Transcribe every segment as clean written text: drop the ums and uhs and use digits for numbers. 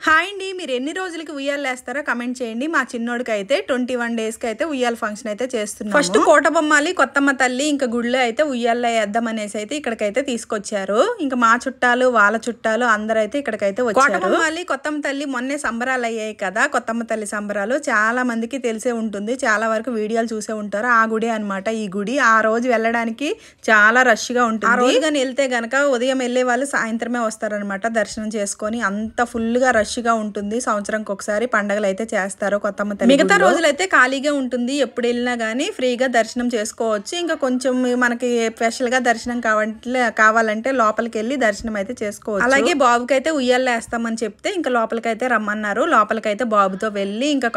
Hi అండి, మీరు ఎన్ని రోజులకి ఉయ్యాలు వేస్తారో కమెంట్ చేయండి. మా చిన్నోడికి అయితే 21 డేస్కి అయితే ఉయ్యాల ఫంక్షన్ అయితే చేస్తున్నాం. ఫస్ట్ కోటబొమ్మాలి కొత్తమ్మ తల్లి ఇంకా గుడిలో అయితే ఉయ్యాల్లో వేద్దాం అనేసి అయితే ఇక్కడికైతే తీసుకొచ్చారు. ఇంకా మా చుట్టాలు వాళ్ళ చుట్టాలు అందరూ అయితే ఇక్కడికైతే వచ్చారు. కోటబొమ్మాలి కొత్తమ్మ తల్లి మొన్నే సంబరాలు అయ్యాయి కదా, కొత్తమ్మ తల్లి సంబరాలు చాలా మందికి తెలిసే ఉంటుంది, చాలా వరకు వీడియోలు చూసే ఉంటారు. ఆ గుడి అనమాట ఈ గుడి. ఆ రోజు వెళ్ళడానికి చాలా రష్ గా ఉంటుంది. ఆ రోజు కానీ వెళ్తే గనక ఉదయం వెళ్ళే వాళ్ళు సాయంత్రమే వస్తారనమాట దర్శనం చేసుకొని. అంత ఫుల్ గా రష్ గా ఉంటుంది. సంవత్సరంకి ఒకసారి పండగలు అయితే చేస్తారు కొత్తమ్మ తల్లి. మిగతా రోజులైతే ఖాళీగా ఉంటుంది, ఎప్పుడు వెళ్ళినా గానీ ఫ్రీగా దర్శనం చేసుకోవచ్చు. ఇంకా కొంచెం మనకి స్పెషల్ గా దర్శనం కావాలంటే లోపలికి వెళ్ళి దర్శనం అయితే చేసుకోవచ్చు. అలాగే బాబుకి అయితే ఉయ్యాల్లో వేస్తామని చెప్తే ఇంకా లోపలికైతే రమ్మన్నారు. లోపలికైతే బాబుతో వెళ్ళి ఇంకా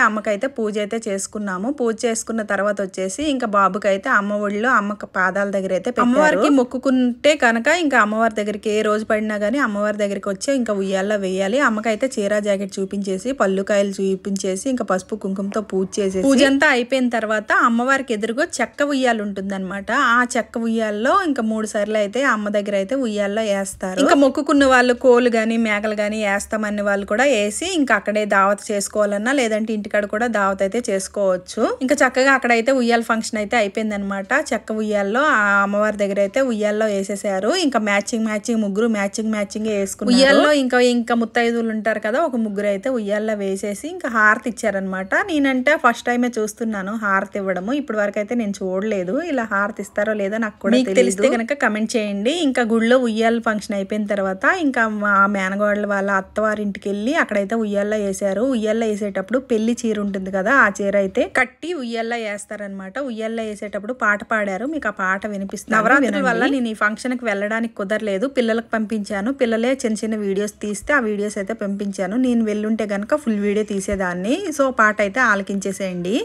అమ్మకైతే పూజ అయితే చేసుకున్నాము. పూజ చేసుకున్న తర్వాత వచ్చేసి ఇంకా బాబుకి అయితే అమ్మ ఒళ్ళో అమ్మ పాదాల దగ్గర అయితే అమ్మవారికి మొక్కుకుంటే కనుక ఇంకా అమ్మవారి దగ్గరికి ఏ రోజు పడినా గానీ అమ్మవారి దగ్గరికి వచ్చి ఇంకా ఉయ్యాల్లో వేయాలి. అమ్మకైతే చీర జాకెట్ చూపించేసి పళ్ళుకాయలు చూపించేసి ఇంకా పసుపు కుంకుమతో పూజ చేసేసి పూజ అంతా అయిపోయిన తర్వాత అమ్మవారికి ఎదురుగా చెక్క ఉయ్యాలు ఉంటుంది అనమాట. ఆ చెక్క ఉయ్యాల్లో ఇంకా 3 సార్లు అయితే అమ్మ దగ్గర అయితే ఉయ్యాల్లో వేస్తారు. ఇంకా మొక్కుకున్న వాళ్ళు కోళ్ళు గాని మేకలు గాని వేస్తామని వాళ్ళు కూడా వేసి ఇంకా అక్కడే దావత్ చేసుకోవాలన్నా లేదంటే ఇంటికాడ కూడా దావత్ అయితే చేసుకోవచ్చు. ఇంకా చక్కగా అక్కడైతే ఉయ్యాల ఫంక్షన్ అయితే అయిపోయింది అనమాట. చెక్క ఉయ్యాల్లో ఆ అమ్మవారి దగ్గర అయితే ఉయ్యాల్లో వేసేసారు. ఇంకా మ్యాచింగ్ ముగ్గురు మ్యాచింగ్ వేసుకున్నారు. ఉయ్యాల్లో ఇంకా ముత్తైదులు ఉంటారు కదా, ఒక ముగ్గురు అయితే ఉయ్యాల్లో వేసేసి ఇంకా హారతి ఇచ్చారనమాట. నేనంటే ఫస్ట్ టైమే చూస్తున్నాను హారతి ఇవ్వడము. ఇప్పటి వరకు అయితే నేను చూడలేదు. ఇలా హారతి ఇస్తారో లేదో నాకు కూడా తెలిస్తే కనుక కమెంట్ చేయండి. ఇంకా గుడిలో ఉయ్యాల ఫంక్షన్ అయిపోయిన తర్వాత ఇంకా మా మేనగోడల వాళ్ళ అత్తవారింటికి వెళ్ళి అక్కడైతే ఉయ్యాల్లో వేసారు. ఉయ్యాల్లో వేసేటప్పుడు పెళ్లి చీర ఉంటుంది కదా, ఆ చీర అయితే కట్టి ఉయ్యాల్లో వేస్తారనమాట. ఉయ్యాల్లో వేసేటప్పుడు పాట పాడారు, మీకు ఆ పాట వినిపిస్తుంది. నవరాత్రుల వల్ల నేను ఈ ఫంక్షన్ కి వెళ్ళడానికి కుదరలేదు, పిల్లలకు పంపించాను. పిల్లలే చిన్న వీడియోస్ తీస్తే ఆ వీడియోస్ అయితే పంపించాను. నేను వెళ్ళుంటే గనక ఫుల్ వీడియో తీసేదాన్ని. సో పాట అయితే ఆలకించేసేయండి.